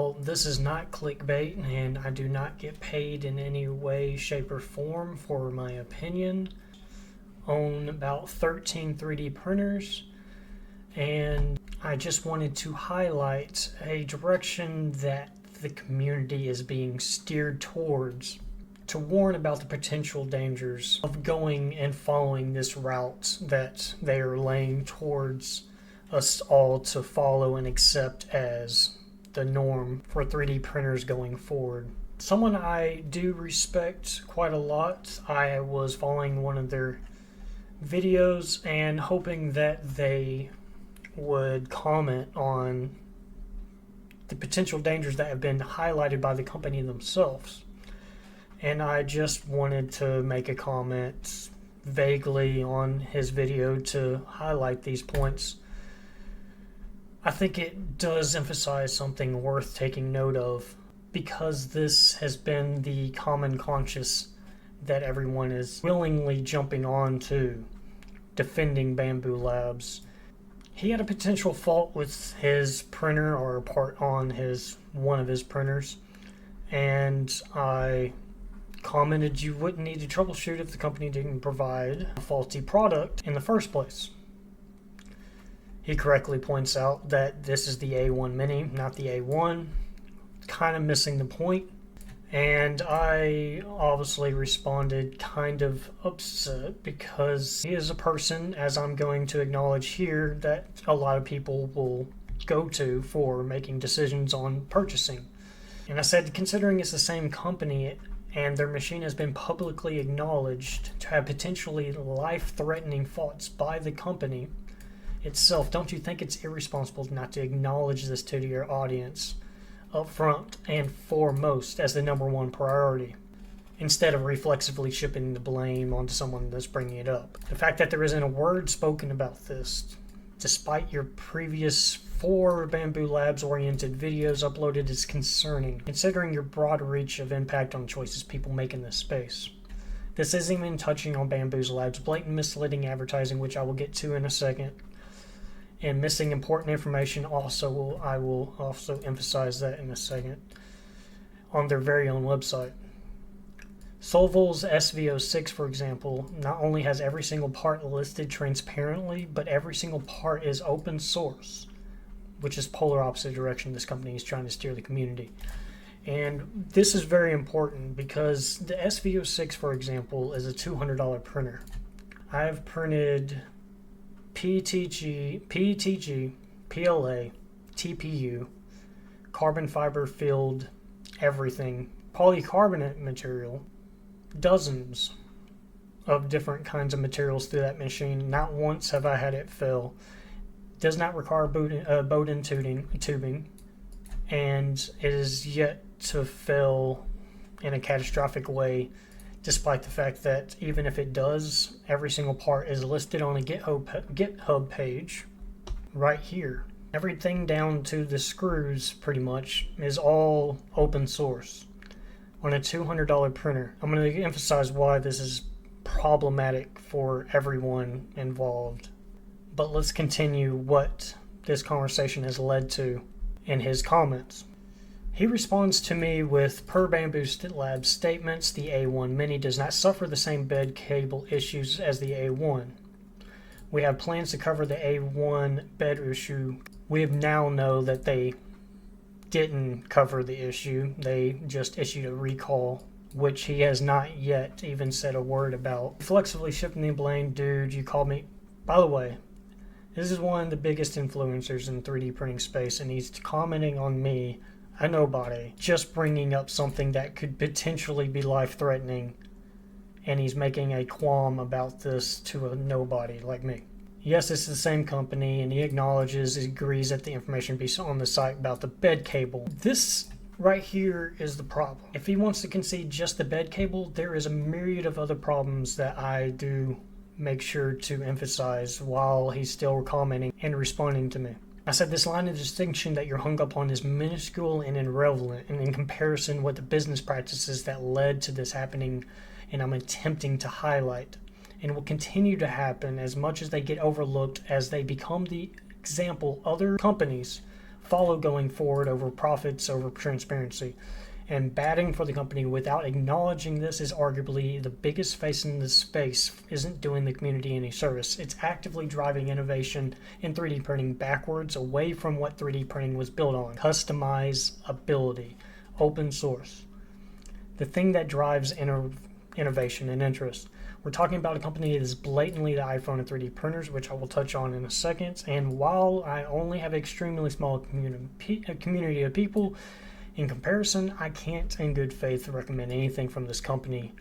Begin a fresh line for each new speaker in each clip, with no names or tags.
Well, this is not clickbait, and I do not get paid in any way, shape, or form for my opinion. Own about 13 3D printers, and I just wanted to highlight a direction that the community is being steered towards to warn about the potential dangers of going and following this route that they are laying towards us all to follow and accept as the norm for 3D printers going forward. Someone I do respect quite a lot. I was following one of their videos and hoping that they would comment on the potential dangers that have been highlighted by the company themselves. And I just wanted to make a comment vaguely on his video to highlight these points. I think it does emphasize something worth taking note of, because this has been the common conscious that everyone is willingly jumping on to, defending Bambu Labs. He had a potential fault with his printer, or a part on one of his printers, and I commented you wouldn't need to troubleshoot if the company didn't provide a faulty product in the first place. He correctly points out that this is the A1 Mini, not the A1, kind of missing the point. And I obviously responded kind of upset, because he is a person, as I'm going to acknowledge here, that a lot of people will go to for making decisions on purchasing. And I said, considering it's the same company and their machine has been publicly acknowledged to have potentially life-threatening faults by the company itself, don't you think it's irresponsible not to acknowledge this to your audience up front and foremost as the number one priority, instead of reflexively shipping the blame onto someone that's bringing it up? The fact that there isn't a word spoken about this, despite your previous 4 Bambu Labs oriented videos uploaded, is concerning, considering your broad reach of impact on choices people make in this space. This isn't even touching on Bambu Labs' blatant misleading advertising, which I will get to in a second, and missing important information. I will also emphasize that in a second, on their very own website. Solvol's SV06, for example, not only has every single part listed transparently, but every single part is open source, which is polar opposite direction this company is trying to steer the community. And this is very important, because the SV06, for example, is a $200 printer. I've printed PETG, PLA, TPU, carbon fiber filled everything, polycarbonate material, dozens of different kinds of materials through that machine. Not once have I had it fail. Does not require Bowden tubing, and it is yet to fail in a catastrophic way, despite the fact that even if it does, every single part is listed on a GitHub page right here. Everything down to the screws pretty much is all open source on a $200 printer. I'm going to emphasize why this is problematic for everyone involved. But let's continue what this conversation has led to in his comments. He responds to me with, per Bambu Labs statements, the A1 Mini does not suffer the same bed cable issues as the A1. We have plans to cover the A1 bed issue. We now know that they didn't cover the issue. They just issued a recall, which he has not yet even said a word about. Flexibly shipping the blame, dude, you called me. By the way, this is one of the biggest influencers in 3D printing space, and he's commenting on me, a nobody, just bringing up something that could potentially be life-threatening, and he's making a qualm about this to a nobody like me. Yes, it's the same company, and he agrees that the information be on the site about the bed cable. This right here is the problem. If he wants to concede just the bed cable, there is a myriad of other problems that I do make sure to emphasize while he's still commenting and responding to me. I said this line of distinction that you're hung up on is minuscule and irrelevant, and in comparison with the business practices that led to this happening, and I'm attempting to highlight, and will continue to happen as much as they get overlooked as they become the example other companies follow going forward over profits, over transparency. And batting for the company without acknowledging this is arguably the biggest face in this space isn't doing the community any service. It's actively driving innovation in 3D printing backwards away from what 3D printing was built on. Customizability, open source. The thing that drives innovation and interest. We're talking about a company that is blatantly the iPhone of 3D printers, which I will touch on in a second. And while I only have an extremely small community of people, in comparison, I can't in good faith recommend anything from this company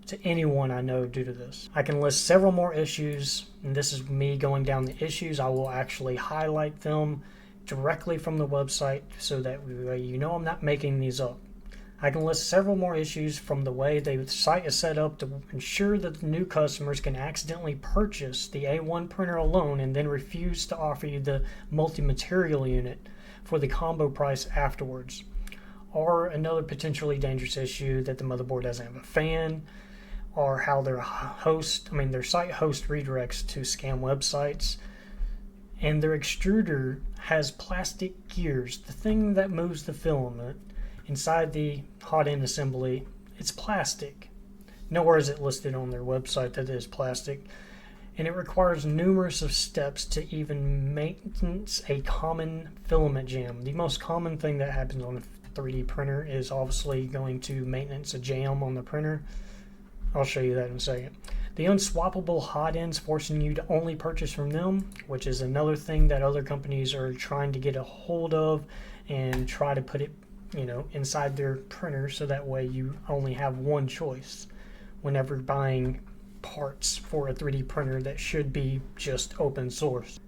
to anyone I know due to this. I can list several more issues, and this is me going down the issues. I will actually highlight them directly from the website so that you know I'm not making these up. I can list several more issues from the way the site is set up to ensure that the new customers can accidentally purchase the A1 printer alone and then refuse to offer you the multi-material unit for the combo price afterwards. Or another potentially dangerous issue that the motherboard doesn't have a fan, or how their site host redirects to scam websites, and their extruder has plastic gears, the thing that moves the filament. Inside the hot end assembly, it's plastic. Nowhere is it listed on their website that it is plastic. And it requires numerous of steps to even maintenance a common filament jam. The most common thing that happens on a 3D printer is obviously going to maintenance a jam on the printer. I'll show you that in a second. The unswappable hot ends forcing you to only purchase from them, which is another thing that other companies are trying to get a hold of and try to put it inside their printer so that way you only have one choice whenever buying parts for a 3D printer that should be just open source.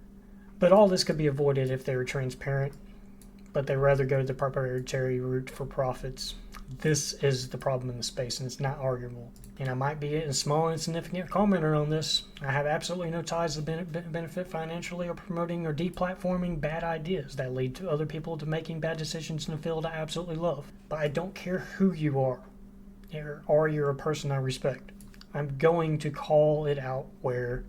But all this could be avoided if they were transparent, but they rather go the proprietary route for profits. This is the problem in the space, and it's not arguable. And I might be a small insignificant commenter on this. I have absolutely no ties to benefit financially or promoting or deplatforming bad ideas that lead to other people to making bad decisions in a field I absolutely love. But I don't care who you are, or you're a person I respect. I'm going to call it out where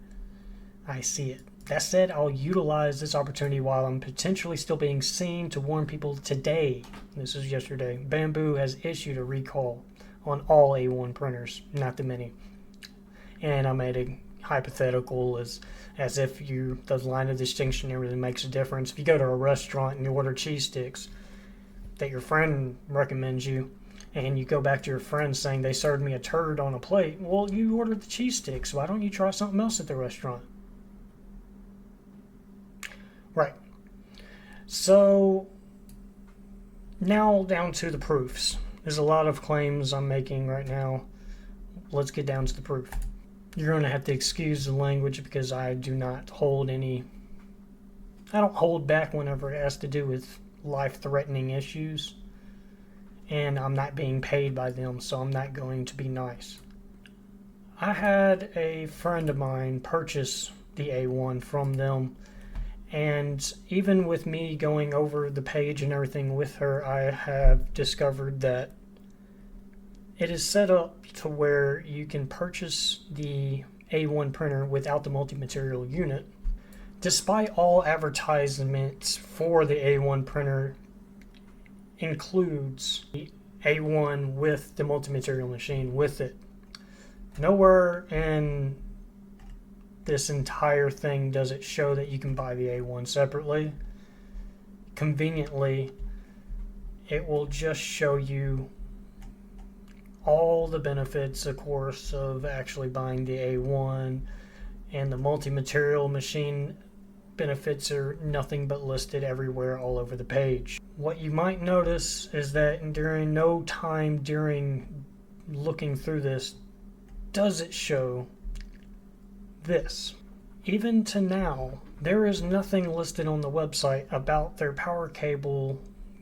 I see it. That said, I'll utilize this opportunity while I'm potentially still being seen to warn people today. This is yesterday. Bambu has issued a recall on all A1 printers, not the mini. And I made a hypothetical as if the line of distinction really makes a difference. If you go to a restaurant and you order cheese sticks that your friend recommends you, and you go back to your friend saying they served me a turd on a plate, well, you ordered the cheese sticks. Why don't you try something else at the restaurant? Right. So now down to the proofs. There's a lot of claims I'm making right now. Let's get down to the proof. You're going to have to excuse the language because I don't hold back whenever it has to do with life-threatening issues. And I'm not being paid by them, so I'm not going to be nice. I had a friend of mine purchase the A1 from them. And even with me going over the page and everything with her, I have discovered that it is set up to where you can purchase the A1 printer without the multi-material unit. Despite all advertisements for the A1 printer includes the A1 with the multi-material machine with it. Nowhere in this entire thing does it show that you can buy the A1 separately. Conveniently, it will just show you all the benefits, of course, of actually buying the A1, and the multi-material machine benefits are nothing but listed everywhere all over the page. What you might notice is that during no time during looking through this does it show this. Even to now, there is nothing listed on the website about their power cable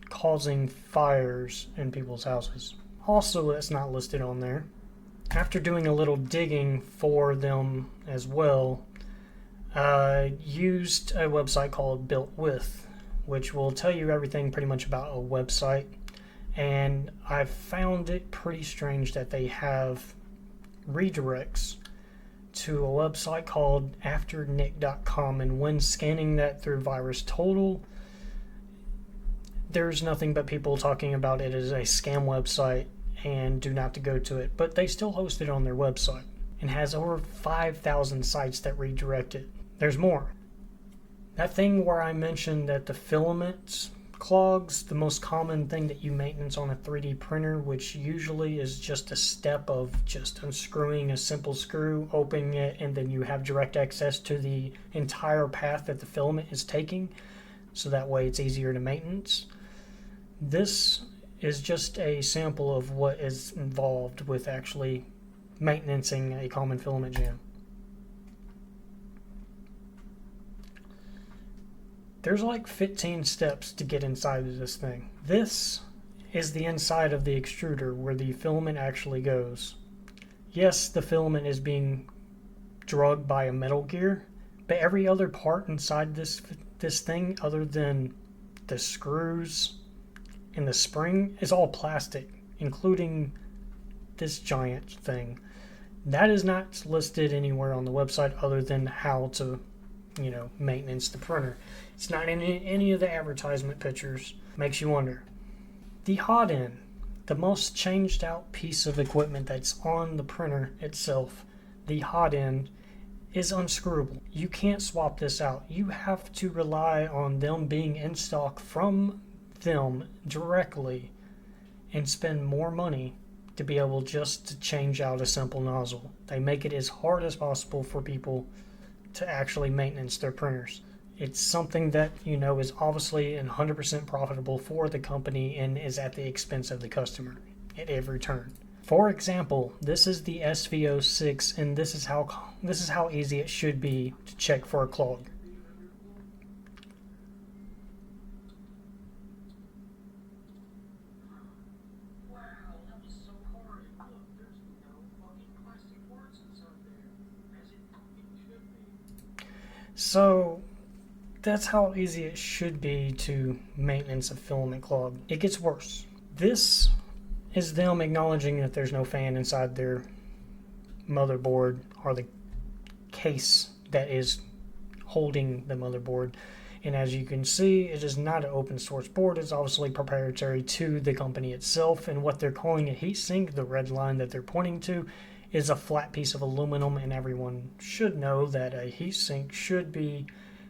causing fires in people's houses. Also, that's not listed on there. After doing a little digging for them as well, I used a website called Built With, which will tell you everything pretty much about a website. And I found it pretty strange that they have redirects to a website called afternick.com, and when scanning that through VirusTotal, there's nothing but people talking about it as a scam website and do not to go to it, but they still host it on their website and has over 5,000 sites that redirect it. There's more. That thing where I mentioned that the filaments clogs, the most common thing that you maintenance on a 3D printer, which usually is just a step of just unscrewing a simple screw, opening it, and then you have direct access to the entire path that the filament is taking, so that way it's easier to maintenance. This is just a sample of what is involved with actually maintaining a common filament jam. There's like 15 steps to get inside of this thing. This is the inside of the extruder where the filament actually goes. Yes, the filament is being drugged by a metal gear, but every other part inside this thing, other than the screws and the spring, is all plastic, including this giant thing. That is not listed anywhere on the website other than how to, maintenance the printer. It's not in any of the advertisement pictures. Makes you wonder. The hot end, the most changed out piece of equipment that's on the printer itself, the hot end, is unscrewable. You can't swap this out. You have to rely on them being in stock from them directly and spend more money to be able just to change out a simple nozzle. They make it as hard as possible for people to actually maintenance their printers. It's something that is obviously 100% profitable for the company and is at the expense of the customer at every turn. For example, this is the SV06, and this is how easy it should be to check for a clog. So that's how easy it should be to maintenance a filament clog. It gets worse. This is them acknowledging that there's no fan inside their motherboard or the case that is holding the motherboard. And as you can see, it is not an open source board. It's obviously proprietary to the company itself. And what they're calling a heatsink, the red line that they're pointing to, is a flat piece of aluminum. And everyone should know that a heatsink should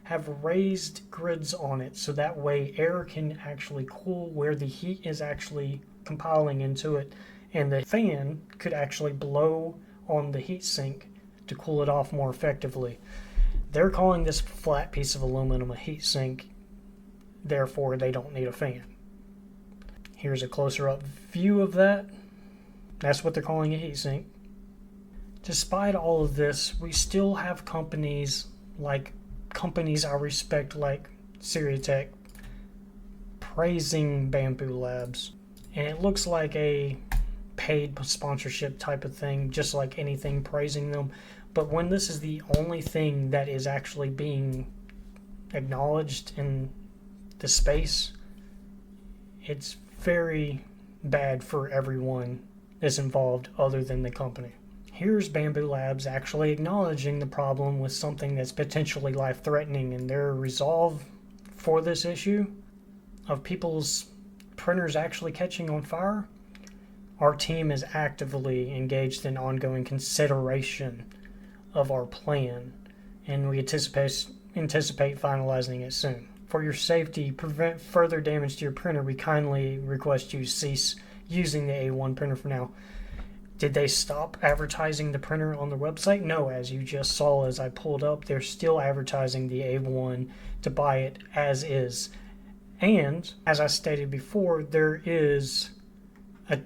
have raised grids on it, so that way air can actually cool where the heat is actually compiling into it, and the fan could actually blow on the heatsink to cool it off more effectively. They're calling this flat piece of aluminum a heatsink, therefore they don't need a fan. Here's a closer up view of that. That's what they're calling a heatsink. Despite all of this, we still have companies I respect like Seriatech praising Bambu Labs, and it looks like a paid sponsorship type of thing, just like anything praising them. But when this is the only thing that is actually being acknowledged in the space, it's very bad for everyone that's involved other than the company. Here's Bambu Labs actually acknowledging the problem with something that's potentially life-threatening, and their resolve for this issue of people's printers actually catching on fire. Our team is actively engaged in ongoing consideration of our plan, and we anticipate finalizing it soon. For your safety, prevent further damage to your printer, we kindly request you cease using the A1 printer for now. Did they stop advertising the printer on the website? No, as you just saw as I pulled up, they're still advertising the A1 to buy it as is. And, as I stated before, there is a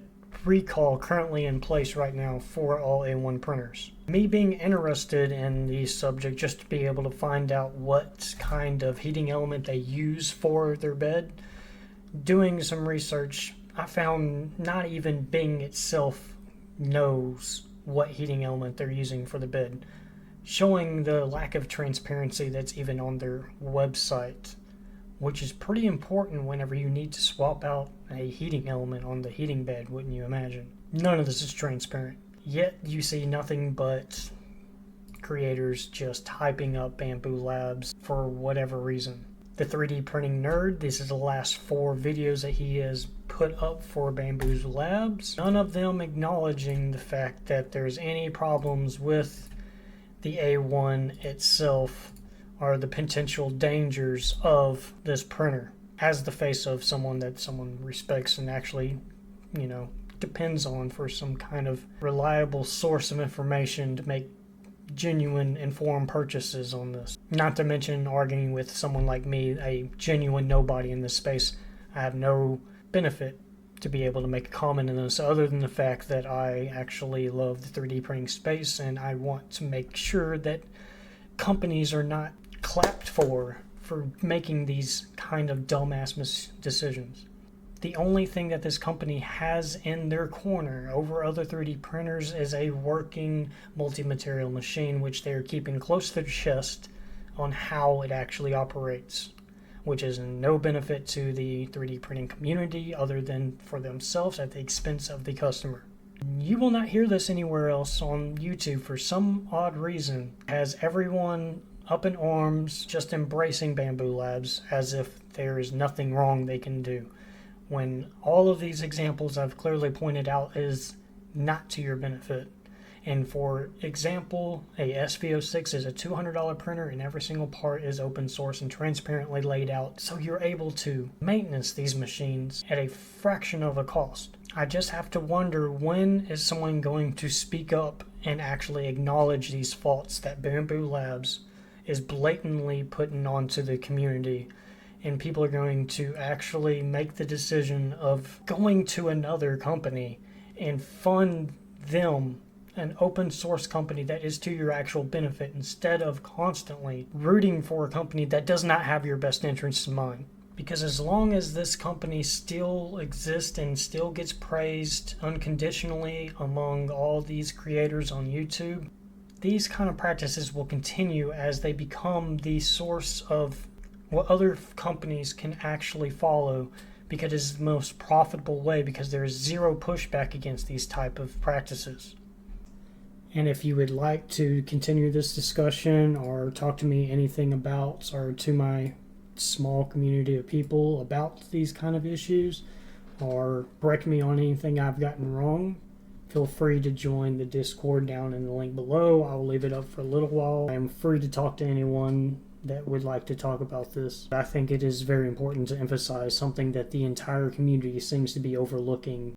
recall currently in place right now for all A1 printers. Me being interested in the subject just to be able to find out what kind of heating element they use for their bed, doing some research, I found not even Bing itself knows what heating element they're using for the bed, showing the lack of transparency that's even on their website, which is pretty important whenever you need to swap out a heating element on the heating bed, wouldn't you imagine? None of this is transparent, yet you see nothing but creators just hyping up Bambu Labs for whatever reason. the 3D printing nerd. This is the last 4 videos that he has put up for Bambu's Labs. None of them acknowledging the fact that there's any problems with the A1 itself or the potential dangers of this printer as the face of someone that someone respects and actually, depends on for some kind of reliable source of information to make genuine informed purchases on this. Not to mention arguing with someone like me, a genuine nobody in this space. I have no benefit to be able to make a comment on this other than the fact that I actually love the 3D printing space, and I want to make sure that companies are not clapped for making these kind of dumbass decisions. The only thing that this company has in their corner over other 3D printers is a working multi-material machine, which they are keeping close to their chest on how it actually operates, which is no benefit to the 3D printing community other than for themselves at the expense of the customer. You will not hear this anywhere else on YouTube for some odd reason. Has everyone up in arms just embracing Bambu Labs as if there is nothing wrong they can do, when all of these examples I've clearly pointed out is not to your benefit. And for example, a SV06 is a $200 printer and every single part is open source and transparently laid out, so you're able to maintenance these machines at a fraction of a cost. I just have to wonder, when is someone going to speak up and actually acknowledge these faults that Bambu Labs is blatantly putting onto the community, and people are going to actually make the decision of going to another company and fund them, an open source company that is to your actual benefit, instead of constantly rooting for a company that does not have your best interests in mind. Because as long as this company still exists and still gets praised unconditionally among all these creators on YouTube, these kind of practices will continue as they become the source of what other companies can actually follow, because it is the most profitable way, because there is zero pushback against these type of practices. And if you would like to continue this discussion or talk to me anything about, or to my small community of people about these kind of issues, or correct me on anything I've gotten wrong, feel free to join the Discord down in the link below. I will leave it up for a little while. I am free to talk to anyone that would like to talk about this. I think it is very important to emphasize something that the entire community seems to be overlooking.